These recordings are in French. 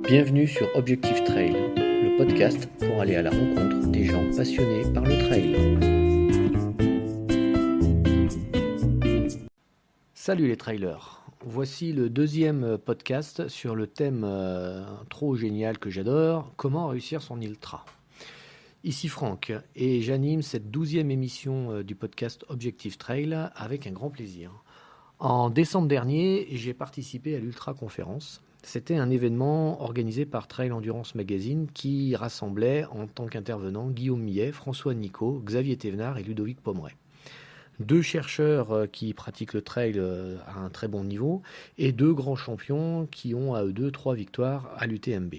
Bienvenue sur Objectif Trail, le podcast pour aller à la rencontre des gens passionnés par le trail. Salut les trailers, voici le deuxième podcast sur le thème trop génial que j'adore, comment réussir son ultra. Ici Franck et j'anime cette 12e émission du podcast Objectif Trail avec un grand plaisir. En décembre dernier, j'ai participé à l'Ultra Conférence. C'était un événement organisé par Trail Endurance Magazine qui rassemblait en tant qu'intervenants Guillaume Millet, François Nicot, Xavier Thévenard et Ludovic Pommeret. Deux chercheurs qui pratiquent le trail à un très bon niveau et deux grands champions qui ont à eux deux 3 victoires à l'UTMB.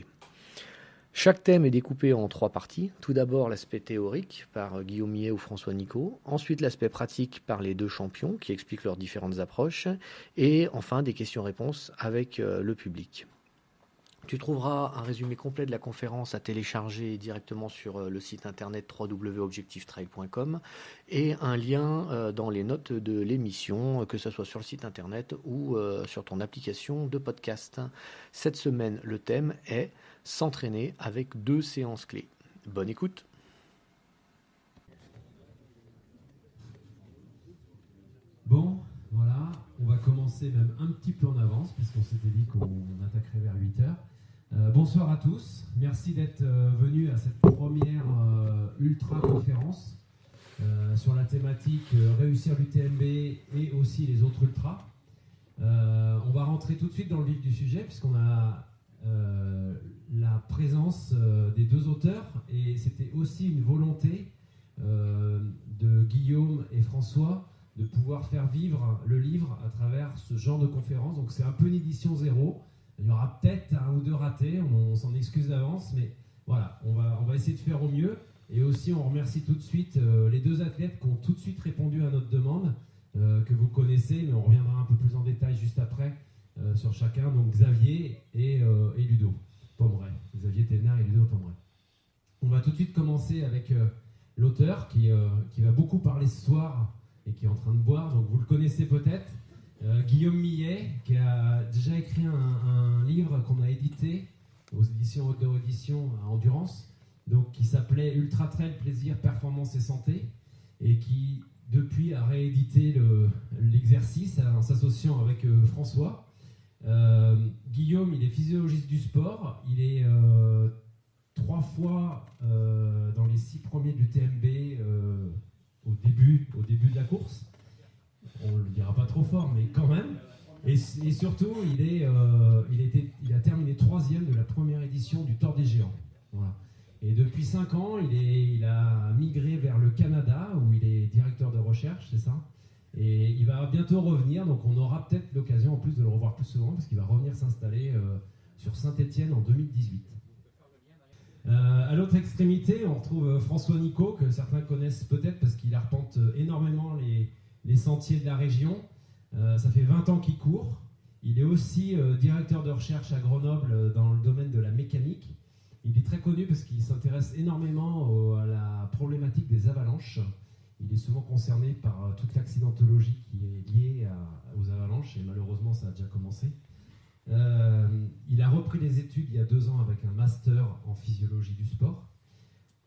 Chaque thème est découpé en 3 parties. Tout d'abord l'aspect théorique par Guillaume Millet ou François Nicot. Ensuite l'aspect pratique par les deux champions qui expliquent leurs différentes approches. Et enfin des questions-réponses avec le public. Tu trouveras un résumé complet de la conférence à télécharger directement sur le site internet www.objectiftrail.com et un lien dans les notes de l'émission, que ce soit sur le site internet ou sur ton application de podcast. Cette semaine, le thème est s'entraîner avec 2 séances clés. Bonne écoute. Bon, voilà, on va commencer même un petit peu en avance puisqu'on s'était dit qu'on attaquerait vers 8h. Bonsoir à tous, merci d'être venus à cette première ultra conférence sur la thématique réussir l'UTMB et aussi les autres ultras. On va rentrer tout de suite dans le vif du sujet puisqu'on a la présence des deux auteurs et c'était aussi une volonté de Guillaume et François de pouvoir faire vivre le livre à travers ce genre de conférence. Donc c'est un peu une édition zéro. Il y aura peut-être un ou deux ratés, on s'en excuse d'avance, mais voilà, on va essayer de faire au mieux. Et aussi, on remercie tout de suite les deux athlètes qui ont tout de suite répondu à notre demande, que vous connaissez, mais on reviendra un peu plus en détail juste après sur chacun. Donc Xavier et Ludo Pommeret. Xavier Thévenard et Ludo Pommeret. On va tout de suite commencer avec l'auteur qui va beaucoup parler ce soir et qui est en train de boire, donc vous le connaissez peut-être. Guillaume Millet, qui a déjà écrit un livre qu'on a édité aux éditions Haute Édition à Endurance, donc qui s'appelait Ultra Trail, Plaisir, Performance et Santé, et qui depuis a réédité l'exercice en s'associant avec François. Guillaume, il est physiologiste du sport, il est 3 fois dans les 6 premiers du TMB au début de la course. On ne le dira pas trop fort, mais quand même. Et surtout, il a terminé 3e de la première édition du Tour des Géants. Voilà. Et depuis 5 ans, il a migré vers le Canada, où il est directeur de recherche, c'est ça. Et il va bientôt revenir, donc on aura peut-être l'occasion en plus de le revoir plus souvent, parce qu'il va revenir s'installer sur Saint-Étienne en 2018. À l'autre extrémité, on retrouve François Nicot, que certains connaissent peut-être parce qu'il arpente énormément les sentiers de la région. Ça fait 20 ans qu'il court. Il est aussi directeur de recherche à Grenoble dans le domaine de la mécanique. Il est très connu parce qu'il s'intéresse énormément à la problématique des avalanches. Il est souvent concerné par toute l'accidentologie qui est liée aux avalanches et malheureusement ça a déjà commencé. Il a repris les études il y a 2 ans avec un master en physiologie du sport.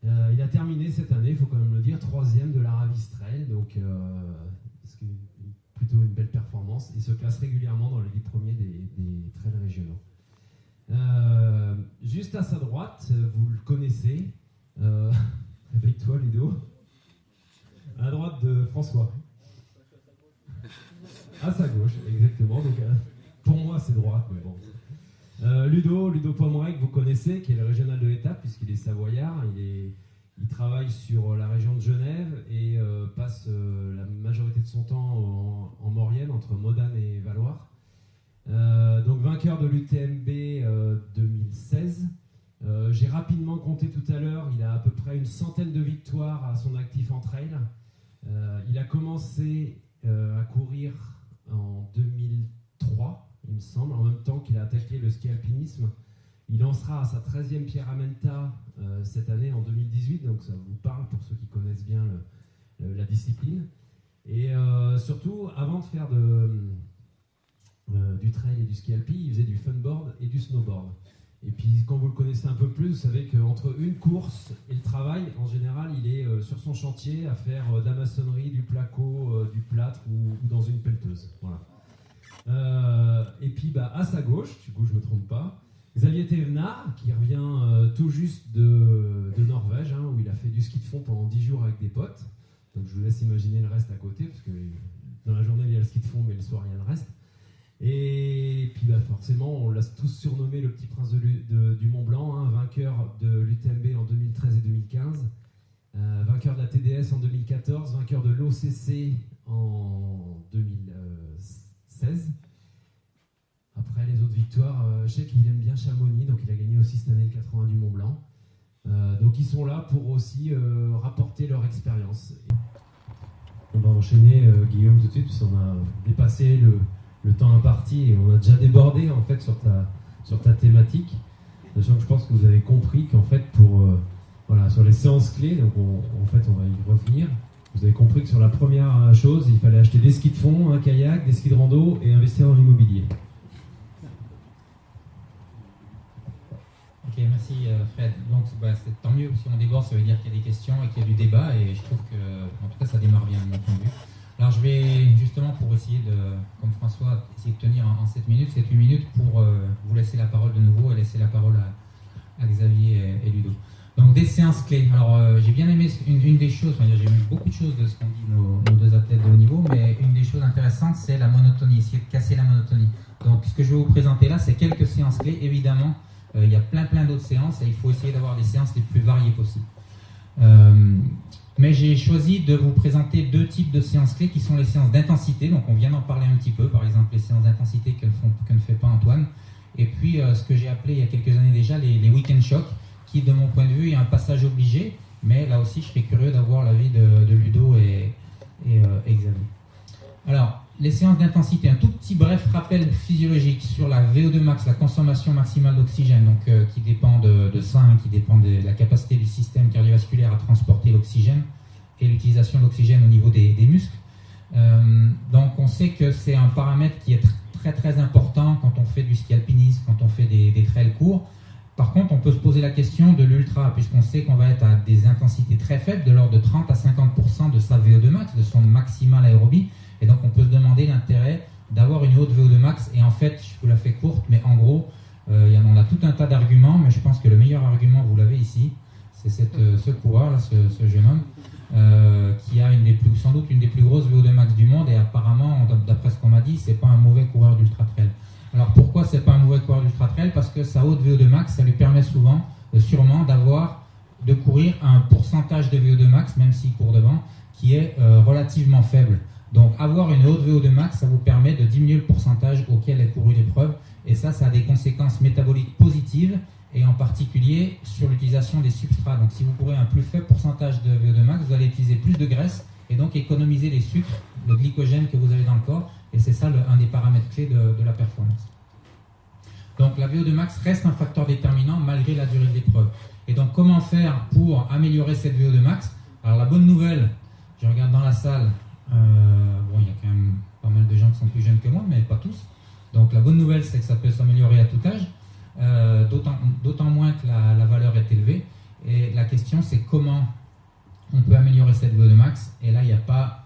Il a terminé cette année, il faut quand même le dire, 3e de la Ravistrel, donc c'est plutôt une belle performance. Il se classe régulièrement dans les 10 premiers des trails régionaux. Juste à sa droite, vous le connaissez, avec toi Ludo, à la droite de François. À sa gauche, exactement. Donc, pour moi, c'est droite, mais bon. Ludo Pommeret, que vous connaissez, qui est le régional de l'étape, puisqu'il est savoyard. Il travaille sur la région de Genève et passe la majorité de son temps en Maurienne, entre Modane et Valloire. Donc, vainqueur de l'UTMB 2016. J'ai rapidement compté tout à l'heure, il a à peu près une centaine de victoires à son actif en trail. Il a commencé à courir en 2003. Il me semble, en même temps qu'il a attaqué le ski alpinisme. Il lancera à sa 13e Pierre-Amenta cette année en 2018, donc ça vous parle pour ceux qui connaissent bien la discipline. Et surtout, avant de faire du trail et du ski alpi, il faisait du funboard et du snowboard. Et puis quand vous le connaissez un peu plus, vous savez qu'entre une course et le travail, en général, il est sur son chantier à faire de la maçonnerie, du placo, du plâtre ou dans une pelleteuse. Voilà. Et puis à sa gauche, du coup je ne me trompe pas, Xavier Thévenard, qui revient tout juste de Norvège, hein, où il a fait du ski de fond pendant 10 jours avec des potes. Donc je vous laisse imaginer le reste à côté, parce que dans la journée il y a le ski de fond, mais le soir il y a le reste. Et puis forcément, on l'a tous surnommé le petit prince du Mont Blanc, hein, vainqueur de l'UTMB en 2013 et 2015, vainqueur de la TDS en 2014, vainqueur de l'OCC en 2016. Après les autres victoires, je sais qu'il aime bien Chamonix, donc il a gagné aussi cette année le 80 du Mont Blanc. Donc ils sont là pour aussi rapporter leur expérience. On va enchaîner, Guillaume, tout de suite, puisqu'on a dépassé le temps imparti et on a déjà débordé en fait sur ta thématique. Sachant que je pense que vous avez compris qu'en fait sur les séances clés, donc on va y revenir. Vous avez compris que sur la première chose, il fallait acheter des skis de fond, un kayak, des skis de rando et investir dans l'immobilier. Ok, merci Fred. Donc c'est tant mieux si on déborde, ça veut dire qu'il y a des questions et qu'il y a du débat et je trouve que en tout cas ça démarre bien de mon point de vue. Alors je vais justement pour essayer de, comme François, essayer de tenir en 7 minutes, 7-8 minutes pour vous laisser la parole de nouveau et laisser la parole à Xavier et Ludo. Donc des séances clés. Alors j'ai bien aimé une des choses, j'ai aimé beaucoup de choses de ce qu'ont dit nos deux athlètes de haut niveau, mais une des choses intéressantes c'est la monotonie, essayer de casser la monotonie. Donc ce que je vais vous présenter là c'est quelques séances clés, évidemment il y a plein d'autres séances et il faut essayer d'avoir des séances les plus variées possibles. Mais j'ai choisi de vous présenter 2 types de séances clés qui sont les séances d'intensité, donc on vient d'en parler un petit peu, par exemple les séances d'intensité que ne fait pas Antoine, et puis ce que j'ai appelé il y a quelques années déjà les week-end shocks, qui de mon point de vue est un passage obligé, mais là aussi je serais curieux d'avoir l'avis de Ludo et Xavier. Alors, les séances d'intensité, un tout petit bref rappel physiologique sur la VO2 max, la consommation maximale d'oxygène, donc qui dépend de ça, qui dépend de la capacité du système cardiovasculaire à transporter l'oxygène et l'utilisation de l'oxygène au niveau des muscles. Donc on sait que c'est un paramètre qui est très important quand on fait du ski alpinisme, quand on fait des trails courts. Par contre, on peut se poser la question de l'ultra, puisqu'on sait qu'on va être à des intensités très faibles, de l'ordre de 30 à 50% de sa VO2 max, de son maximal aérobie. Et donc on peut se demander l'intérêt d'avoir une haute VO2 max. Et en fait, je vous la fais courte, mais en gros, on a tout un tas d'arguments, mais je pense que le meilleur argument, vous l'avez ici, c'est ce coureur, là, ce jeune homme, qui a sans doute une des plus grosses VO2 max du monde. Et apparemment, d'après ce qu'on m'a dit, c'est pas un mauvais coureur d'ultra trail. Alors pourquoi c'est pas un mauvais coureur d'ultra trail? Parce que sa haute VO2 max, ça lui permet sûrement de courir à un pourcentage de VO2 max, même s'il court devant, qui est relativement faible. Donc avoir une haute VO2 max, ça vous permet de diminuer le pourcentage auquel est courue l'épreuve, et ça a des conséquences métaboliques positives, et en particulier sur l'utilisation des substrats. Donc si vous courez un plus faible pourcentage de VO2 max, vous allez utiliser plus de graisse, et donc économiser les sucres, le glycogène que vous avez dans le corps, et c'est ça un des paramètres clés de la performance. Donc la VO2 max reste un facteur déterminant malgré la durée de l'épreuve. Et donc comment faire pour améliorer cette VO2 max? Alors la bonne nouvelle, je regarde dans la salle, il y a quand même pas mal de gens qui sont plus jeunes que moi, mais pas tous. Donc la bonne nouvelle, c'est que ça peut s'améliorer à tout âge, d'autant moins que la valeur est élevée. Et la question, c'est comment on peut améliorer cette VO2 max. Et là, il n'y a pas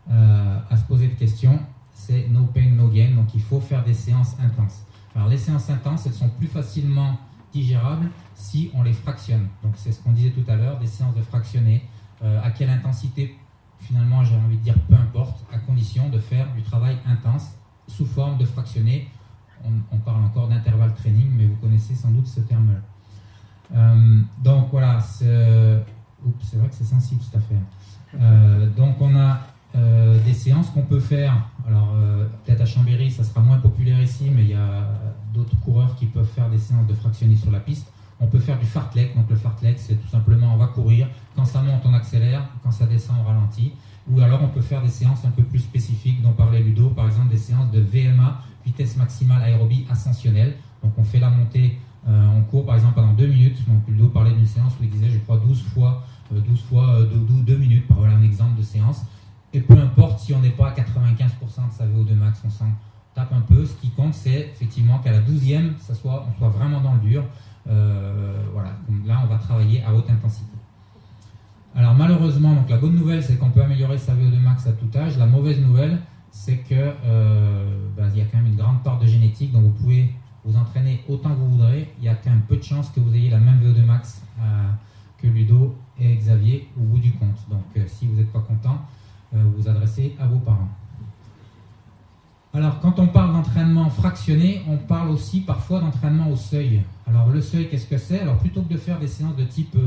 à se poser de questions. C'est no pain, no gain. Donc il faut faire des séances intenses. Alors les séances intenses, elles sont plus facilement digérables si on les fractionne. Donc c'est ce qu'on disait tout à l'heure, des séances de fractionner. À quelle intensité? Finalement, j'ai envie de dire peu importe, à condition de faire du travail intense sous forme de fractionné. On parle encore d'intervalle training, mais vous connaissez sans doute ce terme-là. Donc voilà, c'est vrai que c'est sensible cette affaire. Donc on a des séances qu'on peut faire. Alors peut-être à Chambéry, ça sera moins populaire ici, mais il y a d'autres coureurs qui peuvent faire des séances de fractionné sur la piste. On peut faire du fartlek, donc le fartlek c'est tout simplement on va courir, quand ça monte on accélère, quand ça descend on ralentit, ou alors on peut faire des séances un peu plus spécifiques dont parlait Ludo, par exemple des séances de VMA, vitesse maximale aérobie ascensionnelle, donc on fait la montée, on court par exemple pendant 2 minutes, donc Ludo parlait d'une séance où il disait je crois 12 fois 2 minutes, voilà un exemple de séance, et peu importe si on n'est pas à 95% de sa VO2 max, tape un peu. Ce qui compte, c'est effectivement qu'à la 12e, on soit vraiment dans le dur. Voilà, donc là, on va travailler à haute intensité. Alors malheureusement, donc la bonne nouvelle, c'est qu'on peut améliorer sa VO2 max à tout âge. La mauvaise nouvelle, c'est que il y a quand même une grande part de génétique, donc vous pouvez vous entraîner autant que vous voudrez. Il y a quand même peu de chances que vous ayez la même VO2 max que Ludo et Xavier au bout du compte. Donc si vous n'êtes pas content, vous vous adressez à vos parents. Alors, quand on parle d'entraînement fractionné, on parle aussi parfois d'entraînement au seuil. Alors, le seuil, qu'est-ce que c'est? Alors, plutôt que de faire des séances de type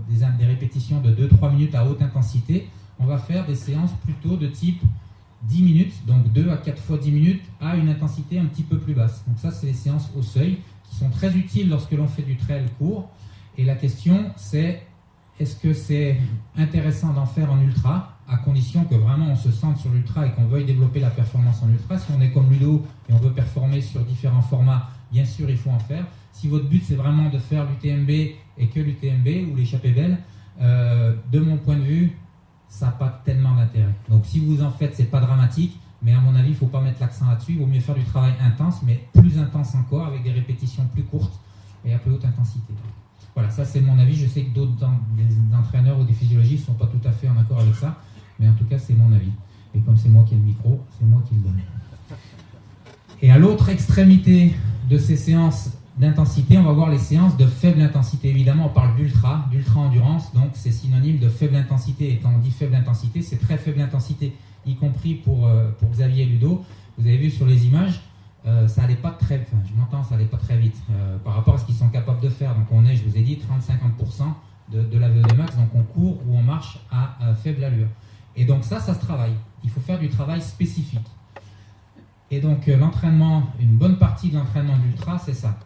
des répétitions de 2-3 minutes à haute intensité, on va faire des séances plutôt de type 10 minutes, donc 2 à 4 fois 10 minutes à une intensité un petit peu plus basse. Donc ça, c'est les séances au seuil qui sont très utiles lorsque l'on fait du trail court. Et la question, c'est est-ce que c'est intéressant d'en faire en ultra, à condition que vraiment on se sente sur l'ultra et qu'on veuille développer la performance en ultra. Si on est comme Ludo et on veut performer sur différents formats, bien sûr il faut en faire. Si votre but c'est vraiment de faire l'UTMB et que l'UTMB ou l'échappée belle, de mon point de vue, ça n'a pas tellement d'intérêt. Donc si vous en faites, c'est pas dramatique, mais à mon avis, il ne faut pas mettre l'accent là-dessus. Il vaut mieux faire du travail intense, mais plus intense encore, avec des répétitions plus courtes et à plus haute intensité. Voilà, ça c'est mon avis. Je sais que d'autres des entraîneurs ou des physiologistes ne sont pas tout à fait en accord avec ça, mais en tout cas c'est mon avis. Et comme c'est moi qui ai le micro, c'est moi qui le donne. Et à l'autre extrémité de ces séances d'intensité, on va voir les séances de faible intensité. Évidemment, on parle d'ultra endurance, donc c'est synonyme de faible intensité. Et quand on dit faible intensité, c'est très faible intensité, y compris pour Xavier et Ludo. Vous avez vu sur les images, ça allait pas très, enfin, je m'entends, ça allait pas très vite par rapport à ce qu'ils sont capables de faire. Donc on est, je vous ai dit, 30-50% de la VO2 max, donc on court ou on marche à faible allure. Et donc ça se travaille. Il faut faire du travail spécifique. Et donc l'entraînement, une bonne partie de l'entraînement d'ultra, c'est ça.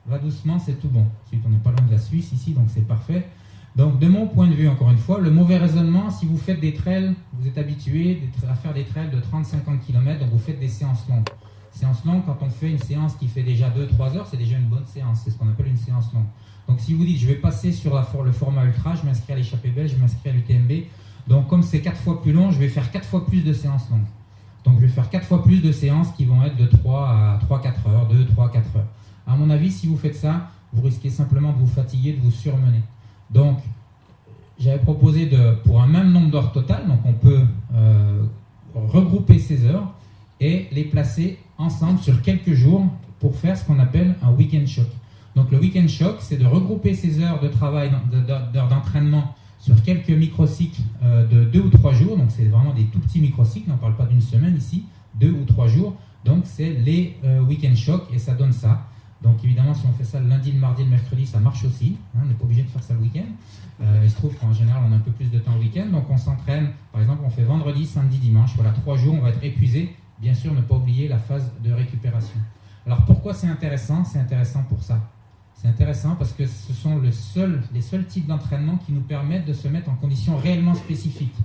Va doucement, c'est tout bon. Ensuite, on n'est pas loin de la Suisse ici, donc c'est parfait. Donc de mon point de vue, encore une fois, le mauvais raisonnement, si vous faites des trails, vous êtes habitué à faire des trails de 30-50 km, donc vous faites des séances longues. Séances longues, quand on fait une séance qui fait déjà 2-3 heures, c'est déjà une bonne séance. C'est ce qu'on appelle une séance longue. Donc si vous dites, je vais passer sur le format ultra, je m'inscris à l'échappée belle, je m'inscris à l'UTMB. Donc comme c'est 4 fois plus long, je vais faire 4 fois plus de séances longues. Donc je vais faire 4 fois plus de séances qui vont être de 3 à 3-4 heures, 2-3-4 heures. À mon avis, si vous faites ça, vous risquez simplement de vous fatiguer, de vous surmener. Donc, j'avais proposé pour un même nombre d'heures totales, donc on peut regrouper ces heures et les placer ensemble sur quelques jours pour faire ce qu'on appelle un week-end shock. Donc le week-end shock, c'est de regrouper ces heures de travail, d'heures d'entraînement sur quelques microcycles de 2 ou 3 jours. Donc c'est vraiment des tout petits microcycles, on ne parle pas d'une semaine ici, 2 ou 3 jours. Donc c'est les week-end shock et ça donne ça. Donc évidemment, si on fait ça le lundi, le mardi, le mercredi, ça marche aussi. On n'est pas obligé de faire ça le week-end. Il se trouve qu'en général, on a un peu plus de temps le week-end. Donc on s'entraîne, par exemple, on fait vendredi, samedi, dimanche. Voilà, 3 jours, on va être épuisé. Bien sûr, ne pas oublier la phase de récupération. Alors pourquoi c'est intéressant? C'est intéressant pour ça. C'est intéressant parce que ce sont les seuls types d'entraînement qui nous permettent de se mettre en conditions réellement spécifiques.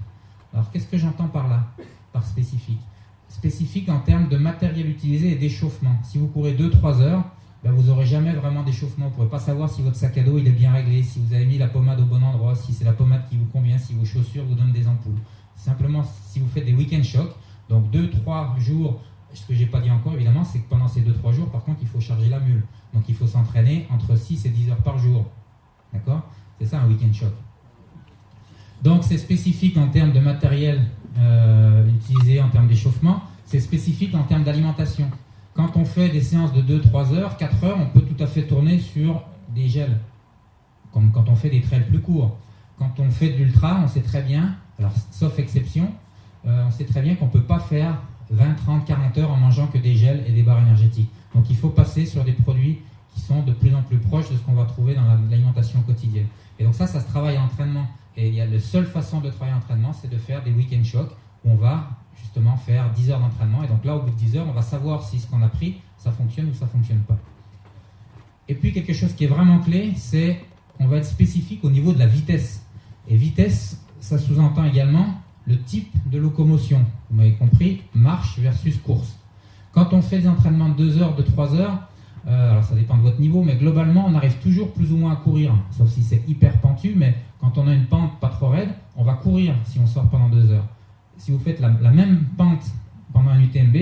Alors qu'est-ce que j'entends par là, par spécifique? Spécifique en termes de matériel utilisé et d'échauffement. Si vous courez 2-3 heures, vous n'aurez jamais vraiment d'échauffement. Vous ne pourrez pas savoir si votre sac à dos il est bien réglé, si vous avez mis la pommade au bon endroit, si c'est la pommade qui vous convient, si vos chaussures vous donnent des ampoules. Simplement, si vous faites des week-end shocks, donc 2-3 jours, ce que je n'ai pas dit encore évidemment, c'est que pendant ces 2-3 jours, par contre, il faut charger la mule. Donc il faut s'entraîner entre 6 et 10 heures par jour. D'accord? C'est ça un week-end shock. Donc c'est spécifique en termes de matériel utilisé, en termes d'échauffement. C'est spécifique en termes d'alimentation. Quand on fait des séances de 2-3 heures, 4 heures, on peut tout à fait tourner sur des gels, comme quand on fait des trails plus courts. Quand on fait de l'ultra, on sait très bien, alors sauf exception, on sait très bien qu'on ne peut pas faire 20, 30, 40 heures en mangeant que des gels et des barres énergétiques. Donc il faut passer sur des produits qui sont de plus en plus proches de ce qu'on va trouver dans l'alimentation quotidienne. Et donc ça se travaille en entraînement. Et il y a la seule façon de travailler en entraînement, c'est de faire des week-end shocks où on va justement faire 10 heures d'entraînement. Et donc là, au bout de 10 heures, on va savoir si ce qu'on a pris, ça fonctionne ou ça ne fonctionne pas. Et puis quelque chose qui est vraiment clé, c'est qu'on va être spécifique au niveau de la vitesse. Et vitesse, ça sous-entend également le type de locomotion. Vous m'avez compris, marche versus course. Quand on fait des entraînements de 2 heures, de 3 heures, alors ça dépend de votre niveau, mais globalement, on arrive toujours plus ou moins à courir, sauf si c'est hyper pentu, mais quand on a une pente pas trop raide, on va courir si on sort pendant 2 heures. Si vous faites la même pente pendant un UTMB,